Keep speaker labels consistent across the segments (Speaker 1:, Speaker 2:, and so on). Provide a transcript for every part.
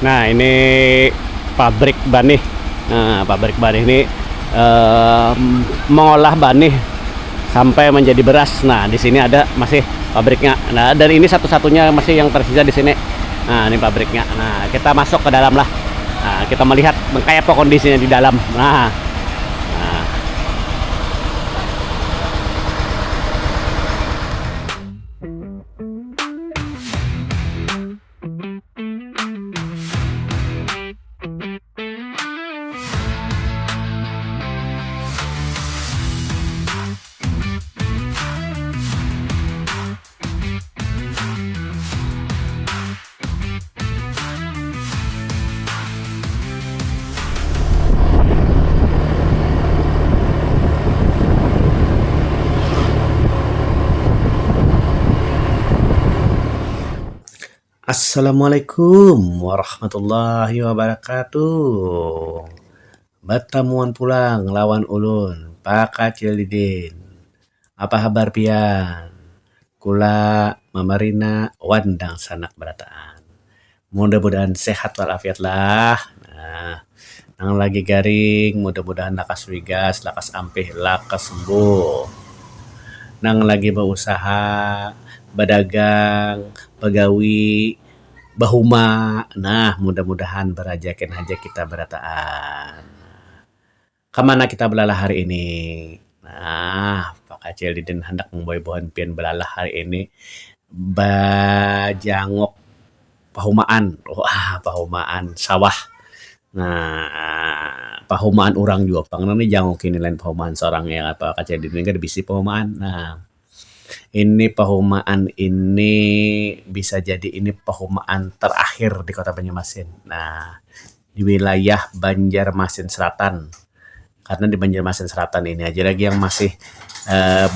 Speaker 1: Nah, ini pabrik ban nih. Nah, pabrik ban ini eh, mengolah ban nih sampai menjadi beras. Nah, di sini ada masih pabriknya. Nah, dan ini satu-satunya masih yang tersisa di sini. Nah, ini pabriknya. Nah, kita masuk ke dalam lah. Nah, kita melihat kayak apa kondisinya di dalam. Nah,
Speaker 2: Assalamualaikum warahmatullahi wabarakatuh. Batamuan pulang lawan ulun, Pak Cilidin. Apa kabar pian? Kula Mamarina Wandang Sanak Berataan. Mudah-mudahan sehat walafiat lah. Nah, nang lagi garing, mudah-mudahan lakas wigas, lakas ampih, lakas sembuh. Nang lagi berusaha, berdagang, begawi, bahuma. Nah, mudah-mudahan berajakan aja kita berataan. Kemana kita belalah hari ini? Nah, Pak Acil Diden hendak membawa pian belalah hari ini. Bajangok pahumaan. Wah, pahumaan sawah. Nah, pahumaan orang juga. Pang ini jangok ini lain pahumaan seorang yang apa Acil Diden kan bisi pahumaan. Nah, ini pahumaan ini bisa jadi ini pahumaan terakhir di Kota Banjarmasin. Nah, di wilayah Banjarmasin Selatan. Karena di Banjarmasin Selatan ini aja lagi yang masih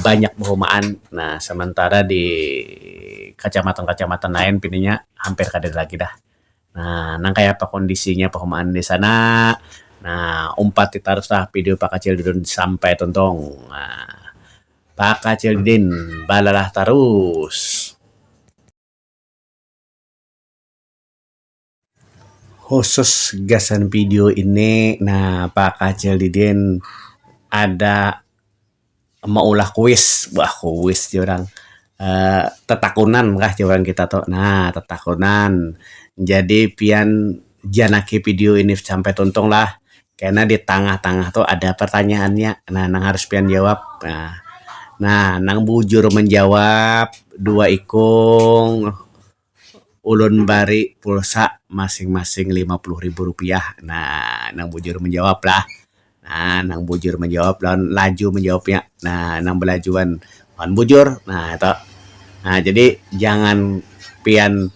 Speaker 2: banyak pahumaan. Nah, sementara di kecamatan-kecamatan lain pininya hampir kada lagi dah. Nah, nang kayak apa kondisinya pahumaan di sana? Nah, umpat kita video Pak Kecil dulu sampai tontong. Nah, Pak Kacildin, balalah terus. Khusus gasan video ini, nah Pak Kacildin ada maulah kuis, wah kuis orang tetakunan kah orang kita tuh. Nah tetakunan. Jadi pian janaki video ini sampai tuntung lah. Karena di tengah-tengah tuh ada pertanyaannya. Nah, nang harus pian jawab. Nah, nang bujur menjawab dua ikung ulun bari pulsa masing-masing Rp50.000. Nah, nang bujur menjawab lah. Nah, nang bujur menjawab dan laju menjawabnya. Nah, nang belajuan kan bujur. Nah, itu. Nah, jadi jangan pian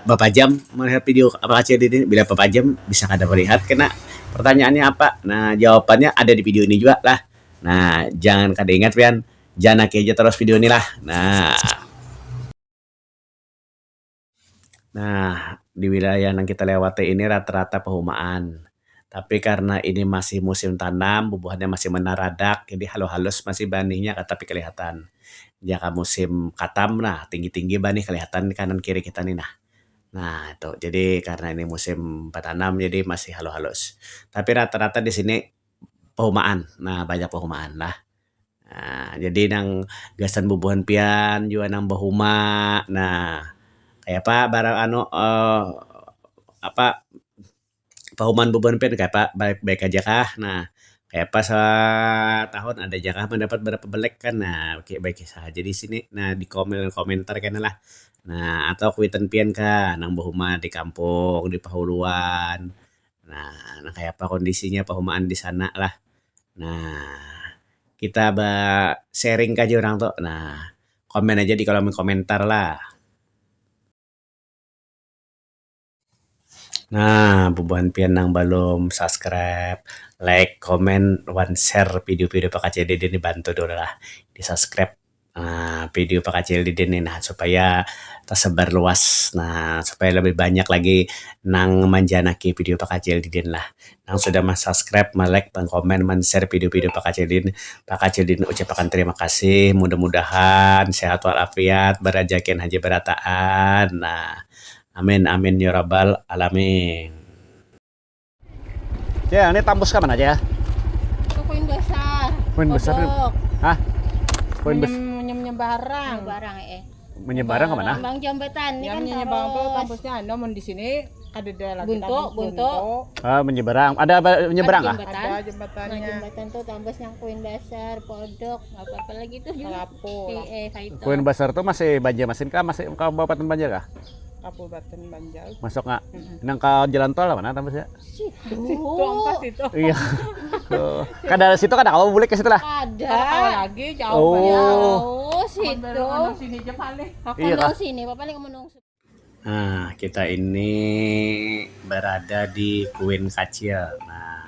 Speaker 2: Bapak jam melihat video apa aja ini bila Bapak jam bisa kada melihat kena pertanyaannya apa. Nah, jawabannya ada di video ini juga lah. Nah, jangan kada ingat pian, jangan aja terus video ini lah. Nah, di wilayah yang kita lewati ini rata-rata perumahan. Tapi karena ini masih musim tanam, bubuhannya masih menaradak, jadi halus-halus masih banihnya tapi kelihatan. Jika musim katam, nah tinggi-tinggi banih kelihatan kanan kiri kita nih. Nah, itu. Jadi karena ini musim patanam jadi masih halus-halus. Tapi rata-rata di sini perumahan. Nah, banyak perumahan lah. Nah, jadi nang gasan bubuhan pian juga nang bahuma. Nah, kayak apa barang apa pahuman bubuhan pian kayak apa baik-baik aja kah? Nah, kayak pas tahun ada jakah mendapat berapa belek kan? Nah, oke baik saja di sini. Nah, di komentar kan lah. Nah, atau kuitan pian kah nang bahuma di kampung, di pahuluan. Nah, kayak apa kondisinya pahumaan di sana lah. Nah, kita sharing aja orang tuh. Nah, komen aja di kolom komentar lah. Nah, bubuhan pian nang belum subscribe, like, comment, one share video-video Pak Kacil Deden ini bantu dulu lah di subscribe video Pak Kacil Deden ini nah supaya tersebar luas. Nah, supaya lebih banyak lagi nang manjanaki video Pak Kacil Deden lah. Nang sudah mas subscribe, like, komen, share video-video Pak Kacil Deden. Pak Kacil Deden ucapkan terima kasih. Mudah-mudahan sehat walafiat, berajakin haji berataan. Nah, Amin amin ya rabbal alamin.
Speaker 1: Ya, ini tembus ke mana aja ya?
Speaker 3: Ke koin besar.
Speaker 1: Koin besar.
Speaker 3: Kodok.
Speaker 1: Hah? Koin besar.
Speaker 3: Menyebarang.
Speaker 1: Menyebarang ke mana?
Speaker 3: Bang jambatan ini
Speaker 4: Yang
Speaker 3: kan
Speaker 4: menyebarang tuh
Speaker 3: terus.
Speaker 4: kampusnya mau di sini ada daerah
Speaker 3: Buntu.
Speaker 1: Ah, menyeberang. Ada apa menyeberang ah?
Speaker 3: Jembatan.
Speaker 4: ada
Speaker 3: Nah,
Speaker 4: jembatannya
Speaker 3: jembatan tuh tambus yang koin besar, podok, apa lagi tuh juga.
Speaker 4: Lapo
Speaker 3: Faito.
Speaker 1: Koin besar tuh masih Banjarmasin kah? Masih Kabupaten Banjar kah?
Speaker 4: Kabupaten Banjar.
Speaker 1: Masuk nggak? Nang ke jalan tol lah mana tembusnya?
Speaker 4: Itu ampas itu.
Speaker 1: Iya. Kan dari situ kan kamu boleh ke situ lah.
Speaker 3: Ada.
Speaker 4: Awal lagi jauh
Speaker 1: Oh.
Speaker 4: banget.
Speaker 3: Jauh situ.
Speaker 4: Sini aja paling.
Speaker 3: Aku
Speaker 1: Iya,
Speaker 3: nol
Speaker 1: Kak.
Speaker 3: sini, Bapak paling kamu nol.
Speaker 2: Nah, kita ini berada di Kuin Kacil. Nah,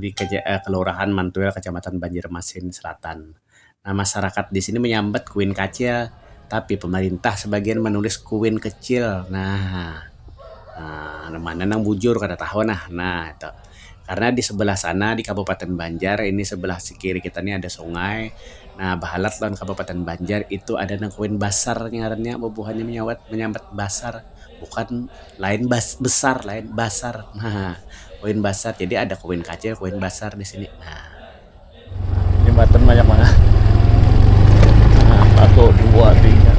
Speaker 2: di Kelurahan Mantuil, Kecamatan Banjarmasin Selatan. Nah, masyarakat di sini menyambat Kuin Kacil, tapi pemerintah sebagian menulis Kuin Kecil. Nah, mana nang bujur kada tahu nah itu. Karena di sebelah sana di Kabupaten Banjar ini sebelah kiri kita ini ada sungai. Nah, bahalat lawan Kabupaten Banjar itu ada nang Kuin Basar ngarannya bubuhannya menyambat basar, bukan lain besar, lain basar. Nah, Kuin Basar. Jadi ada Kuin Kacil, Kuin Basar di sini. Nah,
Speaker 1: Jembatan banyak mana? Nah, 1, 2, 3.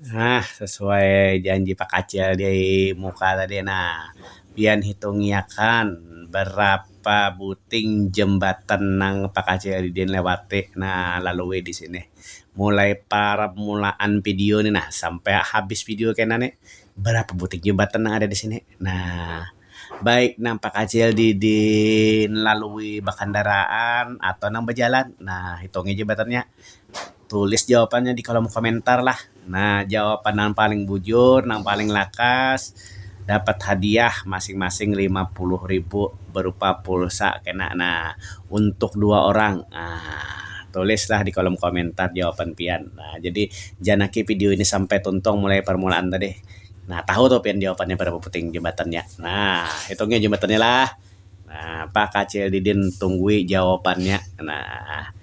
Speaker 2: Nah, sesuai janji Pak Kacil di muka tadi. Nah, pian hitungiakan berapa buting jembatan nang Pak Kacil di lewati. Nah, lalui di sini. Mulai permulaan video nih, nah sampai habis video kena nih berapa buting jembatan yang ada di sini. Nah, baik nang Pak Kacil di lalui bakandaraan atau nang berjalan. Nah, hitungi jembatannya. Tulis jawabannya di kolom komentar lah. Nah, jawaban yang paling bujur, yang paling lakas dapat hadiah masing-masing 50.000 berupa pulsa kena. Nah, untuk 2 orang. Nah, tulislah di kolom komentar jawaban pian. Nah, jadi janaki video ini sampai tuntung mulai permulaan tadi. Nah, tahu tuh pian jawabannya berapa puting jembatannya. Nah, hitungnya jembatannya lah. Nah, Pak Kacil Didin tunggui jawabannya. Nah,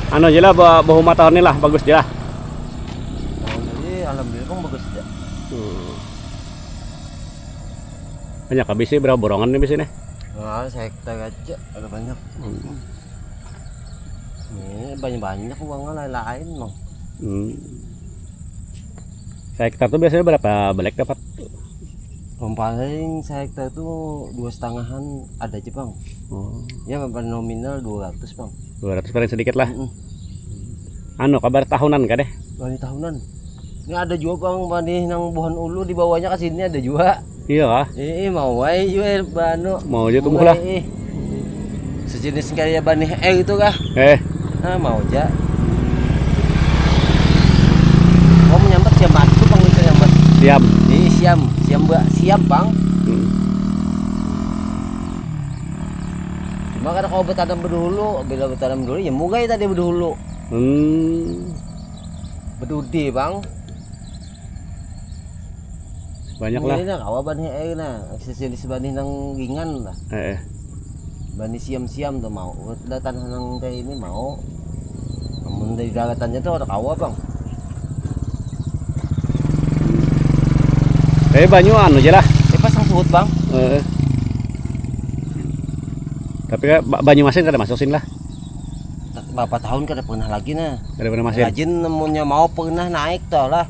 Speaker 1: Anu jelah bahu mata ini lah bagus jelah.
Speaker 5: Jadi alhamdulillah bang bagus aja.
Speaker 1: Banyak habis sih berapa borongan nih di sini?
Speaker 5: Nah, saya kita aja ada banyak. Ini banyak uangnya lain-lain bang.
Speaker 1: Hektar tuh biasanya berapa belek dapat?
Speaker 5: Yang paling saya kita itu 2,5-an ada aja bang. Ya nominal 200 bang.
Speaker 1: 200 paling sedikit lah. Anu kabar tahunan kah deh?
Speaker 5: Bani tahunan. Ini ada juga bang bani nang Buhan Ulu di bawahnya ke sini ada juga.
Speaker 1: Iya kah?
Speaker 5: Mau wae juga bano.
Speaker 1: Mau aja tumbuh lah.
Speaker 5: Sejenis kayak bani itu kah? Mau aja. Oh menyambat siam batu bang itu nyambat.
Speaker 1: Siap.
Speaker 5: Siam bang. Cuma kalau bertanam berdulu, bila bertanam dulu ya mugai tadi berdulu. Bedudi bang.
Speaker 1: Banyak lah.
Speaker 5: Ini nah kawa bani nah aksesnya di sebani nang gingan lah. Bani siam-siam tuh mau. Udah tanah nang kayak ini mau. Namun dari dalatannya tuh ada kawa bang.
Speaker 1: Banyu anu aja lah.
Speaker 5: Pasang surut bang.
Speaker 1: Tapi banyu masin kada masukin lah.
Speaker 5: Berapa tahun kada pernah lagi nah.
Speaker 1: Kada pernah masin.
Speaker 5: Rajin nemunya mau pernah naik tuh lah.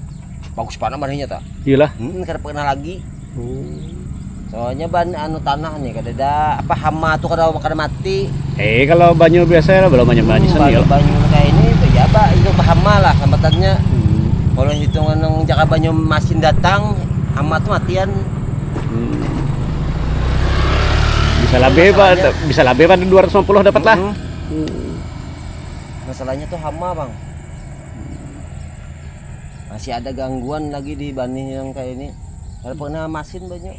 Speaker 5: Bagus panah baninya tak.
Speaker 1: Iya lah.
Speaker 5: Kada pernah lagi. Soalnya ban anu tanah nih kada ada apa hama tuh kada mati.
Speaker 1: Kalau banyu biasa lah belum banyak banyu seni.
Speaker 5: Banyu kayak ini tuh ya pak itu hama lah hambatannya. Kalau hitungan nang jaka banyu masin datang hama tuh matian. Bisa lebih pada 250 dapat lah. Masalahnya tuh hama bang. Masih ada gangguan lagi di bani yang kayak ini. Kalau pernah masin banyak.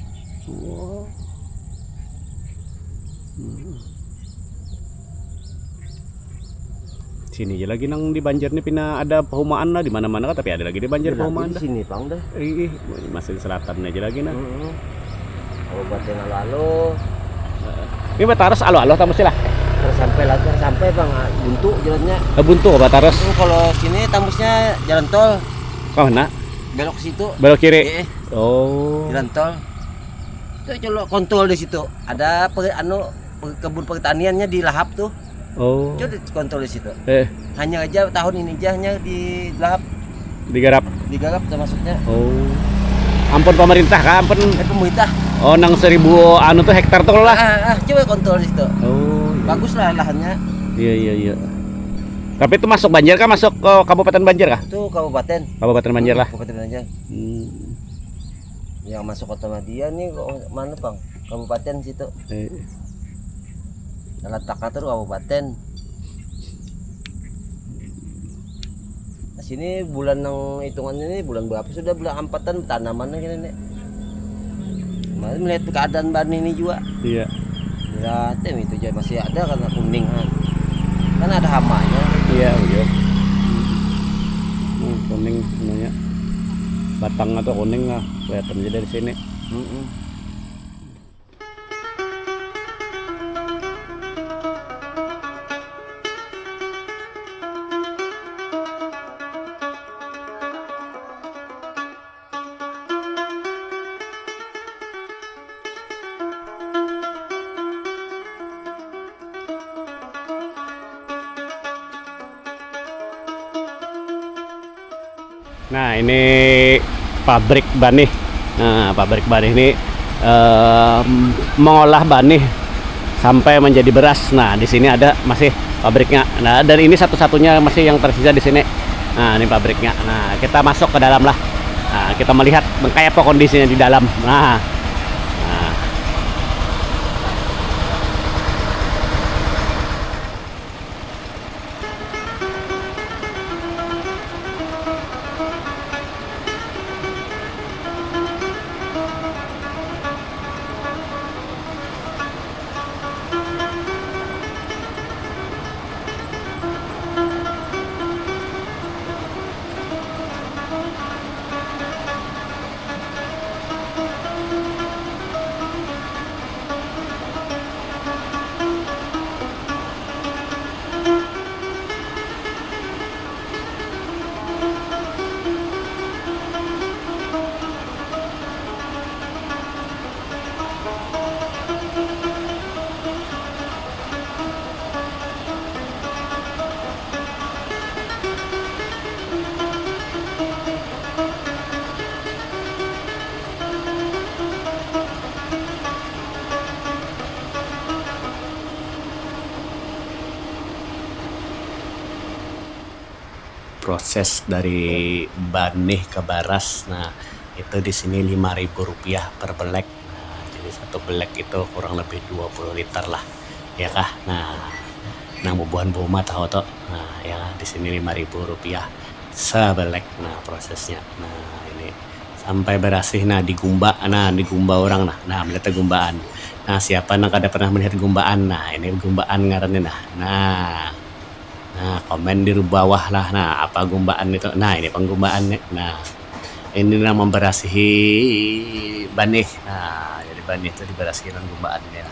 Speaker 1: Sini aja lagi nang di Banjar nih pina ada perumahan lah di mana-mana tapi ada lagi di Banjar perumahan
Speaker 5: Di
Speaker 1: dah.
Speaker 5: sini bang dah.
Speaker 1: Masih di selatan aja lagi nah.
Speaker 5: Kabupaten Alo-Alo.
Speaker 1: Ini Bataros alo-alo tak mesti lah.
Speaker 5: Sampai bang buntu jalannya.
Speaker 1: Buntu Bataros.
Speaker 5: Kalau sini tembusnya jalan tol.
Speaker 1: Kau nak
Speaker 5: Belok ke situ.
Speaker 1: belok kiri.
Speaker 5: Oh. Jalan tol. Itu coba kontrol di situ. Ada kebun pertaniannya di Lahap tuh.
Speaker 1: Oh.
Speaker 5: Coba kontrol di situ.
Speaker 1: Hanya
Speaker 5: aja tahun ini aja hanya di Lahap
Speaker 1: digarap
Speaker 5: tuh maksudnya.
Speaker 1: Oh. Ampun pemerintah kah? Ampun
Speaker 5: pemerintah.
Speaker 1: Oh, nang 1000 anu tuh hektar tuh lah.
Speaker 5: Coba kontrol di situ.
Speaker 1: Oh.
Speaker 5: Bagus lah lahannya.
Speaker 1: Iya. Tapi itu masuk Banjar kah? Masuk ke Kabupaten Banjar kah?
Speaker 5: Itu kabupaten.
Speaker 1: Kabupaten Banjar lah.
Speaker 5: Kabupaten Banjar. Yang masuk kota Madia nih mana bang? Kabupaten situ. Letaknya tuh kabupaten. Nah, sini bulan yang hitungannya ini bulan berapa sudah bulan 4-an tanamannya gini nih. Kemarin melihat keadaan ban ini juga.
Speaker 1: Iya.
Speaker 5: Lihat itu aja masih ada karena kuning kan ada hamanya.
Speaker 1: Iya. Kuning semuanya. Batang atau kuning lah kelihatan aja dari sini. Nah ini pabrik ban nih. Nah pabrik ban ini mengolah ban nih sampai menjadi beras. Nah di sini ada masih pabriknya. Nah dan ini satu-satunya masih yang tersisa di sini. Nah ini pabriknya. Nah kita masuk ke dalam lah. Nah kita melihat kayak apa kondisinya di dalam. Nah. Proses dari banih ke baras. Nah itu di sini Rp5.000 per belek. Nah, jadi satu belek itu kurang lebih 20 liter lah ya kah. Nah nang bubuhan buma tahu toh. Nah ya di sini Rp5.000 sebelek. Nah prosesnya nah ini sampai berasih. Nah digumba. Nah digumba orang nah melihat gumbaan. Nah siapa yang kada pernah melihat gumbaan. Nah ini gumbaan ngarannya nah
Speaker 2: Nah, komen di bawah lah. Nah, apa gumbaan itu? Nah, ini penggumbaannya. Nah, ini yang memberasihi banih. Nah, jadi banih itu diberasihi dengan gumbaannya.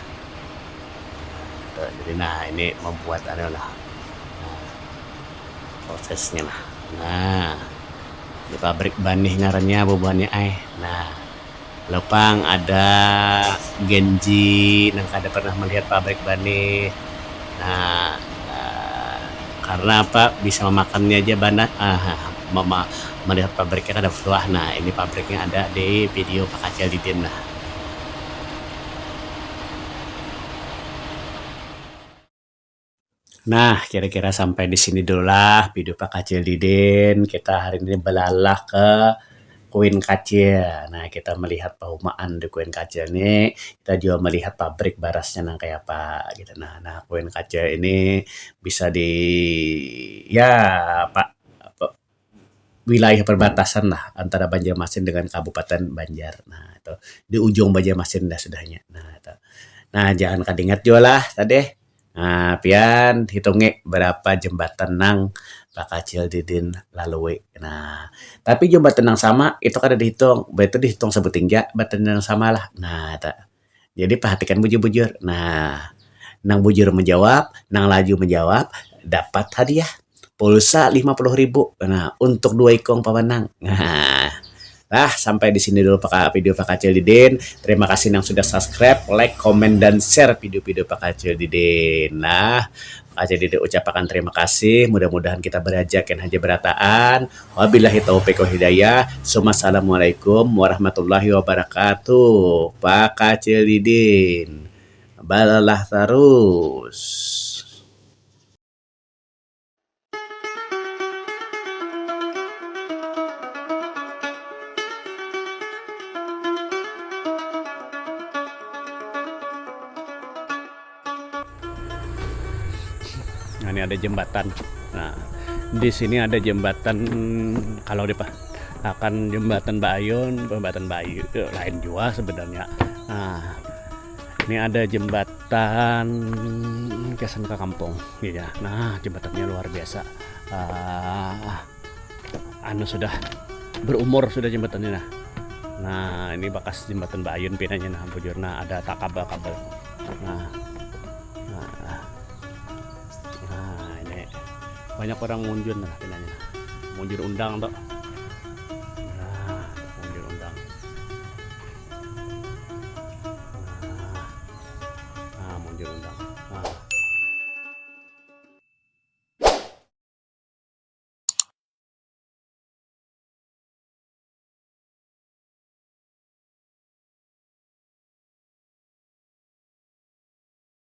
Speaker 2: Jadi nah ini membuat adalah prosesnya lah. Nah, di pabrik banih ngarannya bubuhannya Nah, Lepang ada Genji yang kada pernah melihat pabrik banih. Nah, karena apa bisa memakannya aja banat melihat pabriknya kada fuah. Nah, ini pabriknya ada di video Pak Kacil Didin. Nah, kira-kira sampai di sini dulu lah video Pak Kacil Didin. Kita hari ini belalah ke Kuin Kacil. Nah, kita melihat paumaan di Kuin Kacil ini. Kita juga melihat pabrik barasnya nang kayak apa gitu. Nah, Kuin Kacil ini bisa di ya Pak wilayah perbatasan lah antara Banjarmasin dengan Kabupaten Banjar. Nah, itu di ujung Banjarmasin dah sudahnya. Nah, jangan kadingat juga lah tadi. Nah, pian hitungi berapa jembatan nang Pak Kacil Didin lalui. Nah, tapi jembatan yang sama itu kada dihitung, berarti dihitung sebuting jembatan yang sama lah. Nah, jadi perhatikan bujur-bujur. Nah, nang bujur menjawab, nang laju menjawab, dapat hadiah pulsa 50.000. Nah, untuk 2 ikong pemenang. Nah, sampai di sini dulu video Pak Kacil Didin. Terima kasih yang sudah subscribe, like, komen, dan share video-video Pak Kacil Didin. Nah, Pak Kacil Didin ucapkan terima kasih. Mudah-mudahan kita berajakan haja berataan. Wabillahi taufiq wal hidayah. Assalamualaikum warahmatullahi wabarakatuh. Pak Kacil Didin. Balalah terus.
Speaker 1: Nah, ini ada jembatan. Nah, di sini ada jembatan kalau akan jembatan Bayun, jembatan Bayu lain juga sebenarnya. Nah, ini ada jembatan kesan ke kampung, ya. Nah, jembatannya luar biasa. Sudah berumur sudah jembatannya. Nah, ini bekas jembatan Bayun pinanya. Nah, bujurna ada tak kabel-kabel. Nah, ini banyak orang munjun lah pinanya. Munjun undang tuh.